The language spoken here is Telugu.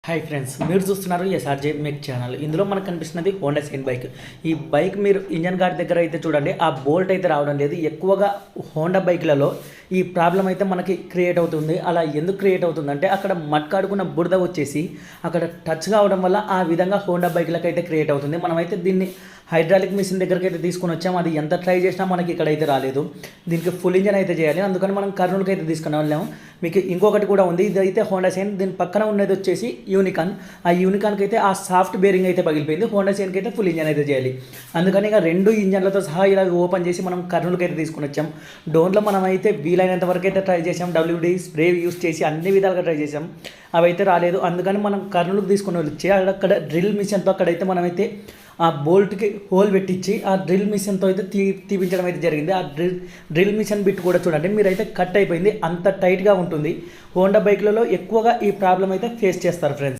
హాయ్ ఫ్రెండ్స్, మీరు చూస్తున్నారు ఎస్ఆర్జే మెక్ ఛానల్. ఇందులో మనకు కనిపిస్తున్నది హోండా సైన్ బైక్. ఈ బైక్ మీరు ఇంజన్ గార్డ్ దగ్గర అయితే చూడండి, ఆ బోల్ట్ అయితే రావడం లేదు. ఎక్కువగా హోండా బైక్లలో ఈ ప్రాబ్లం అయితే మనకి క్రియేట్ అవుతుంది. అలా ఎందుకు క్రియేట్ అవుతుందంటే అక్కడ మట్కాడుకున్న బురద వచ్చేసి అక్కడ టచ్ కావడం వల్ల ఆ విధంగా హోండా బైక్లకు అయితే క్రియేట్ అవుతుంది. మనమైతే దీన్ని హైడ్రాలిక్ మిషన్ దగ్గరికి అయితే తీసుకొని వచ్చాము. అది ఎంత ట్రై చేసినా మనకి ఇక్కడైతే రాలేదు. దీనికి ఫుల్ ఇంజన్ అయితే చేయాలి. అందుకని మనం కర్నూలుకి అయితే తీసుకుని వెళ్ళాము. మీకు ఇంకొకటి కూడా ఉంది, ఇది అయితే హోండా సైన్. దీని పక్కన ఉన్నది వచ్చేసి యూనికాన్. ఆ యూనికాన్కి అయితే ఆ సాఫ్ట్ బేరింగ్ అయితే పగిలిపోయింది. హోండా సైన్కి అయితే ఫుల్ ఇంజన్ అయితే చేయాలి. అందుకని ఇక రెండు ఇంజన్లతో సహా ఇలా ఓపెన్ చేసి మనం కర్నూలుకి అయితే తీసుకుని వచ్చాం. డోన్లో మనం అయితే వీలైనంత వరకు అయితే ట్రై చేసాం. WD స్ప్రే యూస్ చేసి అన్ని విధాలుగా ట్రై చేసాం. అవి అయితే రాలేదు. అందుకని మనం కర్నూలుకి తీసుకుని వచ్చి అక్కడ డ్రిల్ మిషన్తో అక్కడైతే మనమైతే ఆ బోల్ట్కి హోల్ పెట్టించి ఆ డ్రిల్ మిషన్తో అయితే తీపించడం అయితే జరిగింది. ఆ డ్రిల్ మిషన్ బిట్ కూడా చూడండి, మీరైతే కట్ అయిపోయింది. అంత టైట్గా ఉంటుంది. హోండా బైక్లలో ఎక్కువగా ఈ ప్రాబ్లం అయితే ఫేస్ చేస్తారు ఫ్రెండ్స్.